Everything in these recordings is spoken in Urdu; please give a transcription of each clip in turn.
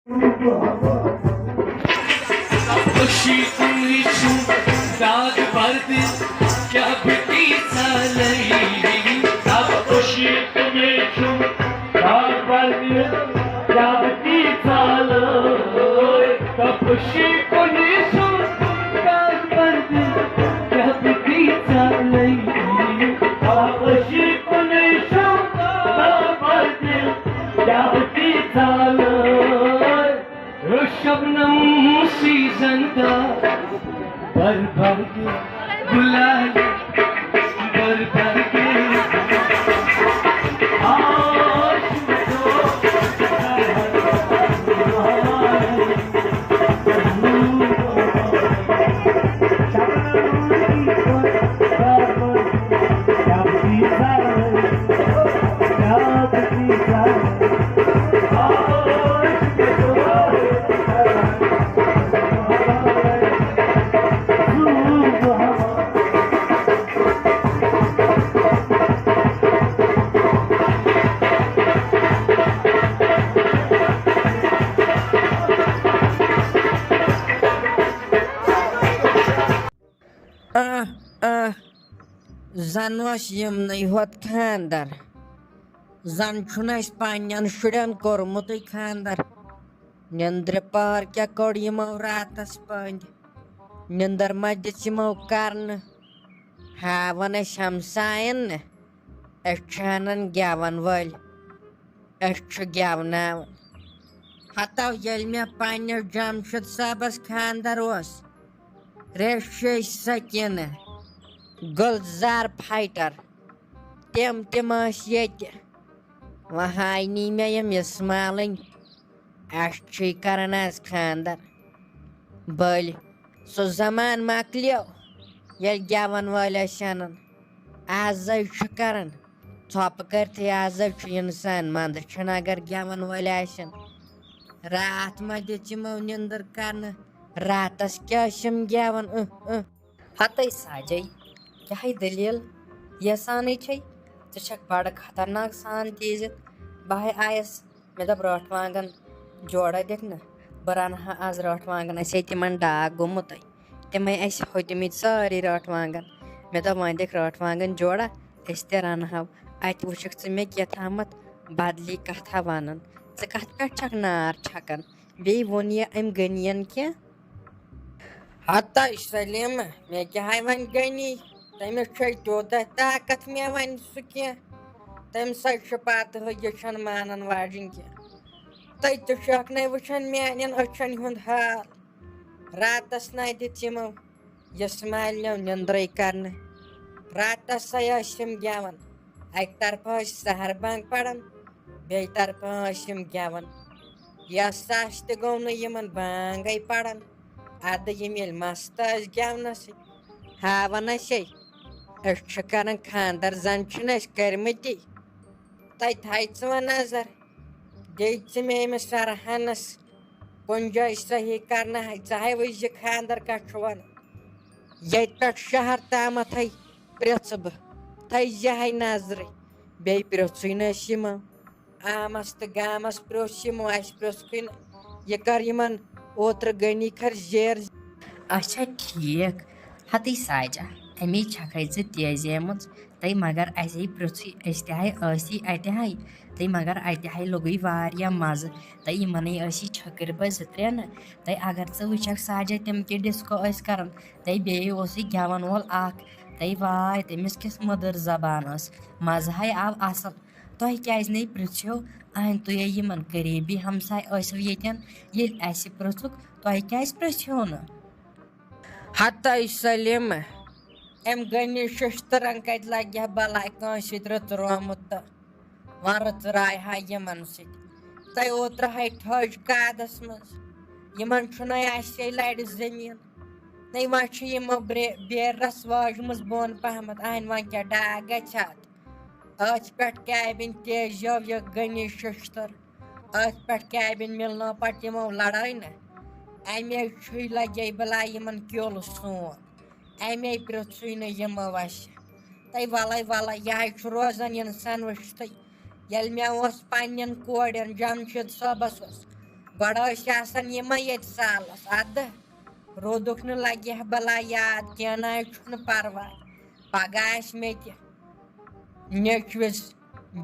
خوشی امیشو داغ برد کیا بٹی سالئی سب خوشی امیشو داغ برد کیا بٹی سالئی سب خوشی امیشو داغ برد کیا بٹی سالئی سب خوشی امیشو داغ برد کیا بٹی سالئی شبنم سی زندہ بھر بھر کے گلال بھر بھر کے زن اوس یمنٕے ہوت خاندر زن چھُنہٕ اَسہِ پنٛنٮ۪ن شُرٮ۪ن کوٚرمُتٕے خاندر نیٚنٛدرِ پار کیٛاہ کوٚڑ یِمو راتس پٔنٛدۍ نیٚنٛدٕر ما دِژ یِمو کرنہٕ ہاوان أسۍ ہمساین نہٕ أسۍ چھِ انان گٮ۪ون وٲلۍ أسۍ چھِ گٮ۪وناوان ہتو ییٚلہِ مےٚ پنٛنِس جمشید صٲبس خاندر اوس ریشے سکیٖنہٕ گُلزار فایٹر تِم ٲسۍ ییٚتہِ وۄنۍ ہاے نی مےٚ یِم اِسمالٕنۍ اَسہِ چھُے کران آز خاندر بٔلۍ سُہ زمان مۄکلیو ییٚلہِ گٮ۪ون وٲلۍ ٲسۍ انان آزے چھُ کران ژھۄپہٕ کٔرتھٕے آزے چھُ انسان منٛدٕ چھُنہٕ اگر گٮ۪ون وٲلۍ آسن راتھ ما دِژ یِمو نیٚنٛدٕر کرنہٕ راتس کیٛاہ ٲسۍ یِم گٮ۪وان ہتٕے ساجے کیٛاہ دٔلیٖل یژھانٕے چھے ژٕ چھکھ بڑٕ خطرناک سان تیٖزِتھ بہٕ ہاے آیس مےٚ دوٚپ رٲٹھ وانٛگن جوڑا دِکھ نہٕ بہٕ رنہٕ ہا آز رٲٹھ وانٛگن اَسے تِمن ڈاک گوٚمُتٕے تِمے اَسہِ ہوٚتمٕتۍ سٲری رٲٹھ وانٛگن مےٚ دوٚپ وۄنۍ دِکھ رٲٹھ وانٛگن جوڑا أسۍ تہِ رنہٕ ہو اَتہِ وٕچھکھ ژٕ مےٚ کیٛاتھامتھ بدلی کتھا ونان ژٕ کتھ پٮ۪ٹھ چھکھ نار چھکان بیٚیہِ ووٚن یہِ أمۍ غنیَن کینٛہہ ہتَے سلیٖمہٕ مےٚ کیٛاہ ہاے وۄنۍ غنی تٔمِس چھے تیوٗتاہ طاقت مےٚ وَنہِ سُہ کینٛہہ تٔمۍ سۭتۍ چھُ پتہٕ ہُہ یہِ چھَنہٕ مانان واجِنۍ کینٛہہ تُہۍ تہِ چھُکھ نَے وٕچھان میانٮ۪ن أچھن ہُنٛد حال راتس نَے دِژ یِمو یِسمالنیو نیٚنٛدرٕے کرنہٕ راتسے ٲسۍ یِم گٮ۪وان اَکہِ طرفہٕ ٲسۍ سحر بنٛگ پران بیٚیہِ طرفہٕ ٲسۍ یِم گٮ۪وان یس ساس تہِ گوٚو نہٕ یِمن بانٛگے پران اَدٕ یِم ییٚلہِ مستہٕ ٲسۍ گٮ۪ونسٕے ہاوان ٲسے أسۍ چھِ کران خاندر زن چھِنہٕ أسۍ کٔرمٕتی تَتہِ تھایہِ ژٕ وۄنۍ نظر دِیہِ ژٕ مےٚ أمِس فرحانس کُنہِ جایہِ صحیح کرنہٕ ژٕ ہاے وٕچھ یہِ خاندر کتھ چھُ ونان ییٚتہِ پٮ۪ٹھ شہر تامتھے پرٛژھٕ بہٕ تھٲے زِہے نظرٕے بیٚیہِ پرٛژھٕے نہٕ أسۍ یِمو آمس تہٕ گامس پرٛوژھ یِمو اَسہِ پرٛژھکھٕے نہٕ یہِ کر یِمن اوترٕ غنی کھر زیر اچھا ٹھیٖک ہتٕے ساجا اَمے چھکھے ژٕ تیزیمٕژ تہٕ مگر اَسے پرٛژھٕے أسۍ تہِ ہاے ٲسی اَتہِ ہاے تہٕ مگر اَتہِ ہاے لوٚگُے واریاہ مزٕ تہٕ یِمنٕے ٲسی چھٔکٕرۍ پٲٹھۍ زٕ ترٛےٚ نہٕ تہٕ اگر ژٕ وٕچھکھ ساجا تِم کہِ ڈِسکو ٲسۍ کران تہٕ بیٚیہِ اوسُے گٮ۪ون وول اکھ تہٕ واے تٔمِس کِژھ مٔدٕر زبان ٲس مزٕ ہاے آو اصل تۄہہِ کیازِ نَے پرٛژھیو أہنٛدِ تُہۍ یِمن قریٖبی ہمساے ٲسِو ییٚتٮ۪ن ییٚلہِ اَسہِ پرٛژھُکھ تۄہہِ کیازِ پرٛژھیو نہٕ ہتَے سلیٖمہٕ أمۍ غنی ششتٕرن کتہِ لگہِ ہا بلاے کٲنٛسہِ سۭتۍ رٕژرومُت تہٕ وۄنۍ رٕژراے ہا یِمن سۭتۍ تۄہہِ اوترٕ ہاے ٹھٔج کادس منٛز یِمن چھُنَے اَسے لرِ زٔمیٖن نَے وۄنۍ چھِ یِمو بیرس واجمٕژ بۄن پہمتھ اہنہِ وۄنۍ کیٛاہ ڈاک گژھِ اتھ أتھۍ پٮ۪ٹھ کیبِن تیزیو یہِ غنی ششتٕر أتھۍ پٮ۪ٹھ کیبِن مِلنو پتہٕ یِمو لڑٲے نہ اَمے چھُے لگے بلاے یِمن کیُل سون اَمے پرٛژھٕے نہٕ یِمو اَسہِ تَے وَلَے وَلَے یِہے چھُ روزان اِنسان وٕچھتھٕے ییٚلہِ مےٚ اوس پنٛنٮ۪ن کورٮ۪ن جمشید صٲبس اوس گۄڈٕ آسان یِمے ییٚتہِ سالس اَدٕ روٗدُکھ نہٕ لگہِ ہا بلاے یاد کینٛہہ نہ چھُنہٕ پرواے پگاہ آسہِ مےٚ تہِ نیٚچوِس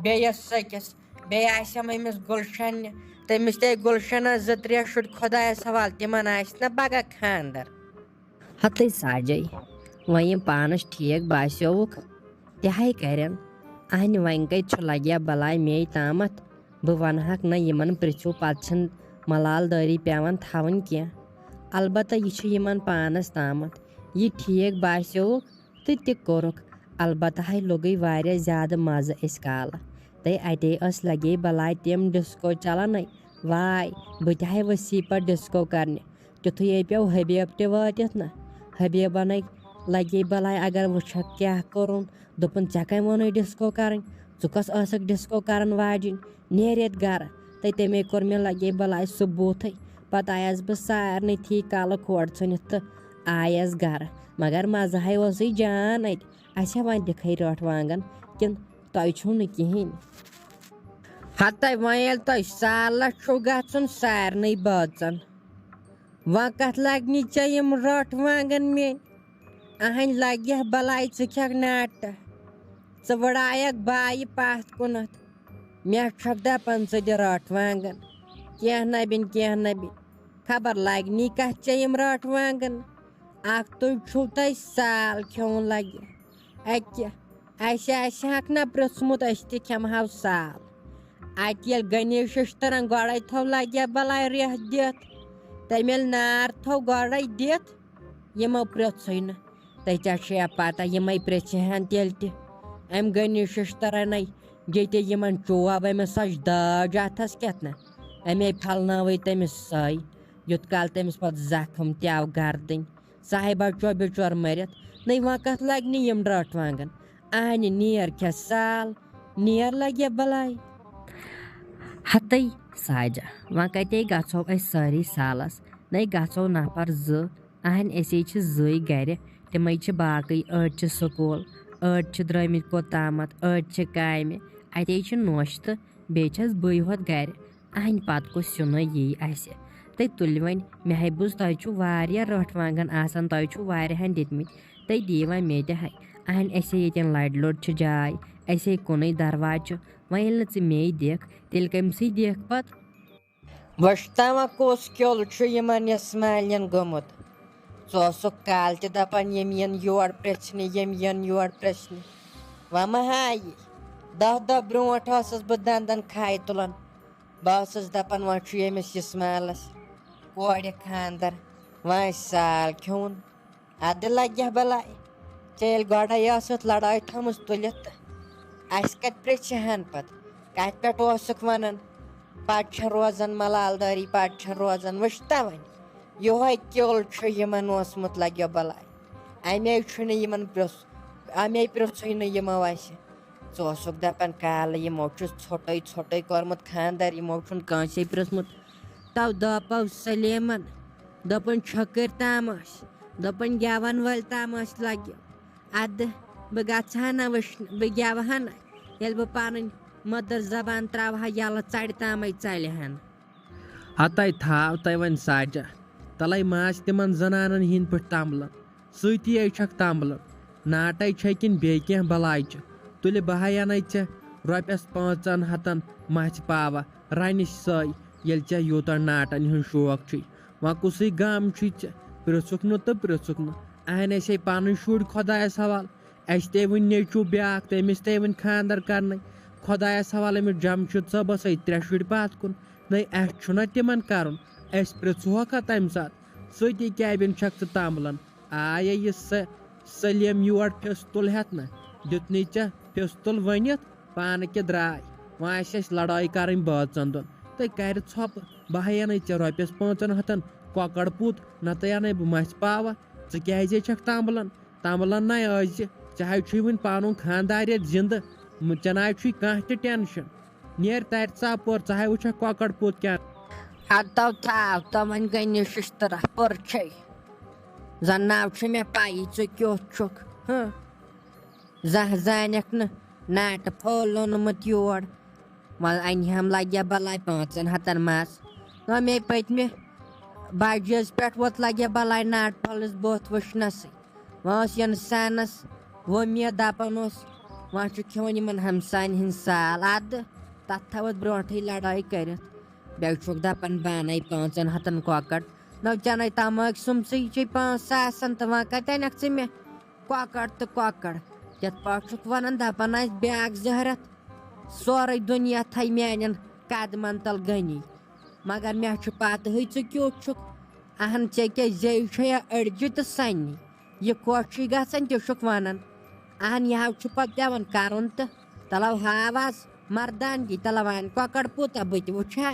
بیٚیِس سٔکِس بیٚیہِ آسٮ۪م أمِس گُلشنہِ تٔمِس تے گُلشنس 2-3 شُرۍ خۄدایس حوالہٕ تِمن آسہِ نہ پگاہ خانٛدر ہتٕے ساجے وۄنۍ یِم پانس ٹھیٖک باسیووُکھ تِہے کرن اہنہِ وۄنۍ کتہِ چھُ لگیا بلاے مے تامتھ بہٕ ونہکھ نہ یِمن پرژھِو پتہٕ چھنہٕ ملال دٲری پیوان تھاوٕنۍ کینٛہہ البتہ یہِ چھُ یِمن پانس تامتھ یہِ ٹھیٖک باسیووُکھ تہٕ تہِ کوٚرُکھ البتہ ہے لوٚگُے واریاہ زیادٕ مزٕ أسۍ کالہٕ تہٕ اتے ٲس لگے بلاے تِم ڈسکو چلنٕے واے بہٕ تہِ ہے ؤسی پتہٕ ڈسکو کرنہِ تِتھُے پیوٚو حبیب تہِ وٲتِتھ نہ حبیبنٕے لگے بلاے اگر وٕچھکھ کیٛاہ کوٚرُن دوٚپُن ژےٚ کٔمۍ ووٚنُے ڈسکو کرٕنۍ ژٕ کۄس ٲسٕکھ ڈسکو کرن واجِنۍ نیرِ ییٚتہِ گرٕ تہٕ تمے کوٚر مےٚ لگے بلاے سُہ بوٗتھٕے پتہٕ آیس بہٕ سارنٕے کالہٕ کھوڑ ژھٕنِتھ تہٕ آیس گرٕ مگر مزٕ ہے اوسُے جان اَتہِ اَسہِ وۄنۍ دِکھٕے رٲٹھ وانٛگن کِنہٕ تۄہہِ چھُو نہٕ کِہیٖنۍ ہتَے وۄنۍ ییٚلہِ تۄہہِ سالس چھُو گژھُن سارنٕے بٲژن وۄنۍ کتھ لگنی ژےٚ یِم رٲٹھ وانٛگن میٲنۍ اہنۍ لگہِ بلاے ژٕ کھٮ۪کھ ناٹہٕ ژٕ وٕڑایکھ بایہِ پتھ کُنتھ مےٚ چھکھ دپان ژٕ دِ رٲٹھ وانٛگن کینٛہہ نبِنۍ خبر لگنی کتھ ژےٚ یِم رٲٹھ وانٛگن اکھ تُہۍ چھُو تۄہہِ سال کھیوٚن لگہِ اکہِ اسہِ آسہِ ہکھ نہ پرٛژھمُت أسۍ تہِ کھٮ۪مہو سال اتہِ ییٚلہِ گنیش ششترن گۄڈے تھوٚو لگہِ بلاے ریٚتھ دِتھ تٔمۍ ییٚلہِ نار تھوٚو گۄڈے دِتھ یِمو پرٛژھٕے نہٕ تہٕ ژےٚ چھےٚ پتہ یِمے پرٛژھِ ہن تیٚلہِ تہِ أمۍ گنیش ششترنے دِتہِ یِمن چوب أمِس سۄ داج اتھس کٮ۪تھ نہ اَمے پھلنٲوٕے تٔمِس سۄے یوٗت کال تٔمِس پتہٕ زخم تہِ آو گردٕنۍ سُہ ہے بچو بِچور مٔرِتھ نٔے وۄنۍ کتھ لگنہِ یِم رٲٹھ وانٛگن اہنہِ نیر کھےٚ سال نیر لگہِ بلاے ہتٕے ساجا وۄنۍ کتے گژھو أسۍ سٲری سالس نٔے گژھو نفر 2 اہنۍ أسے چھِ 2 گرِ تِمے چھِ باقٕے أڑۍ چھِ سکوٗل أڑۍ چھِ درٛٲمٕتۍ کوٚتامتھ أڑۍ چھِ کامہِ اتے چھِ نوش تہٕ بیٚیہِ چھس بٕے ہوت گرِ اہنۍ پتہٕ کُس سیُنٕے یی اسہِ تُہۍ تُلہِ وۄنۍ مےٚ ہے بوٗز تۄہہِ چھُو واریاہ رٲٹھ وانٛگن آسان تۄہہِ چھُو واریاہن دِتمٕتۍ تُہۍ دِیِو وۄنۍ مےٚ تہِ ہے اہنۍ اَسے ییٚتٮ۪ن لڑِ لوٚڑ چھِ جاے اَسے کُنُے درواز چھُ وۄنۍ ییٚلہِ نہٕ ژٕ مے دِکھ تیٚلہِ کٔمسٕے دِکھ پتہٕ وٕچھتاما کُس کیُل چھُ یِمن اسماعیلٮ۪ن گوٚمُت ژٕ اوسُکھ کالہٕ تہِ دپان یِم یِن یور پرٛژھنہِ یِم یِن یور پرٛژھنہِ وۄنۍ ما ہایی 10 دۄہ برونٛٹھ ٲسٕس بہٕ دنٛدن کھاے تُلان بہٕ ٲسٕس دپان وۄنۍ چھُ ییٚمِس اسماعیلس کورِ خانٛدر وۄنۍ آسہِ سال کھیوٚن ادٕ لگہِ بلاے ژےٚ ییٚلہِ گۄڈے ٲسٕتھ لڑٲے تھٲومٕژ تُلِتھ تہٕ اسہِ کتہِ پرٛژھِ ہن پتہٕ کتہِ پٮ۪ٹھ اوسُکھ ونان پتہٕ چھِ روزان ملال دٲری پتہٕ چھِ روزان وٕچھتا وۄنۍ یِہوے کیُل چھُ یِمن اوسمُت لگہِ بلاے امے چھُنہٕ یِمن امے پرٛژھُے نہٕ یِمو اسہِ ژٕ اوسُکھ دپان کالہٕ یِمو چھُ ژھوٚٹے کوٚرمُت خانٛدر یِمو چھُنہٕ کٲنسے پرٛژھمُت تو دوٚپو سلیمن دوٚپُن چھٔکٕرۍ تام ٲسۍ دوٚپُن گٮ۪ون وٲلۍ تام ٲسۍ لگہِ ادٕ بہٕ گژھٕ ہا نہ وٕچھنہِ بہٕ گٮ۪وٕ ہا نہ ییٚلہِ بہٕ پنٕنۍ مٔدٕر زبان تراوٕ ہا یَلہٕ ژرِ تامے ژلہِ ہن ہتَے تھاو تۄہہِ وۄنۍ ساجا تلے ما آسہِ تِمن زنانن ہِنٛدۍ پٲٹھۍ تمبلان سۭتی چھکھ تمبلان ناٹے چھے کِنہٕ بیٚیہِ کینٛہہ بلاے چھِ تُلہِ بہٕ ہا اَنے ژےٚ رۄپیس 500 مژھِ پاوا رنہِ سۄے ییٚلہِ ژےٚ یوٗتاہ ناٹن ہُنٛد شوق چھُے وۄنۍ کُسٕے گام چھُے ژےٚ پرٛژھُکھ نہٕ تہٕ پرٛژھُکھ نہٕ اہنۍ اَسے پنٕنۍ شُرۍ خۄدایس حوالہٕ اَسہِ تے وٕنۍ نیٚچوٗ بیٛاکھ تٔمِس تے وٕنۍ خانٛدر کرنٕے خۄدایس حوالہٕ أمِس جمشید صٲبس 3 شُرۍ پتھ کُن نٔے اَسہِ چھُنہ تِمن کرُن أسۍ پرٛژھوکھا تمہِ ساتہٕ سۭتی کیبِن چھکھ ژٕ تمبلان آیے یہِ سلیم یور فِستُل ہٮ۪تھ نہ دیُتنٕے ژےٚ فِستُل ؤنِتھ پانہٕ کہِ درٛاے وۄنۍ آسہِ اَسہِ لڑٲے کرٕنۍ بٲژن دۄن تہٕ کرِ ژھۄپہٕ بہٕ ہے اَنے ژےٚ رۄپیس 500 کۄکر پوٗت نتہٕ اَنے بہٕ مژھِ پاوا ژٕ کیازے چھکھ تمبلان نَے ٲسۍ ژےٚ ہے چھُے وُنہِ پنُن خانٛدار ییٚتہِ زنٛدٕ ژےٚ نَے چھُے کانٛہہ تہِ ٹٮ۪نشن نیر ترِ ژٕ اپور ژٕ ہے وٕچھکھ کۄکر پوٗت کیٛاہ ہتو تھاو تو وۄنۍ گنیش ششترا پٔرچھے زن ناو چھُ مےٚ پایی ژٕ کیُتھ چھُکھ زانٛہہ زانیکھ نہٕ ناٹہٕ پھول لوٚنمُت یور وۄنۍ انہِ ہم لگہِ بلاے 500 مژھ مے پتمہِ بجس پٮ۪ٹھ ووت لگے بلاے ناٹ پھلس بوتھ وٕچھنسٕے وۄنۍ اوس اِنسانس وۄمید دپان اوس وۄنۍ چھُ کھیوٚن یِمن ہمساین ہٕنٛدۍ سال اَدٕ تتھ تھاوتھ برونٛٹھٕے لڑٲے کٔرِتھ بیٚیہِ چھُکھ دپان بہٕ انے 500 کۄکر نو ژےٚ تماکھ سُمسٕے چھے 5,000 تہٕ وۄنۍ کتہِ انکھ ژٕ مےٚ کۄکر تہٕ کۄکر یتھ پٲٹھۍ چھُکھ ونان دپان آسہِ بیٛاکھ 2 رٮ۪تھ سورُے دُنیا تھاے میانٮ۪ن قدمن تل گٔنی مگر مےٚ چھُ پتہٕے ژٕ کیُتھ چھُکھ اہن ژےٚ کیٛاہ زیٚیہِ چھےٚ أڑجہِ تہٕ سننہِ یہِ خۄش چھُے گژھان تہِ چھُکھ ونان اہن یہِ حظ چھُ پتہٕ پٮ۪وان کرُن تہٕ تلو ہاو آز مردانگی تلو وۄنۍ کۄکر پوٗتاہ بہٕ تہِ وٕچھِ ہا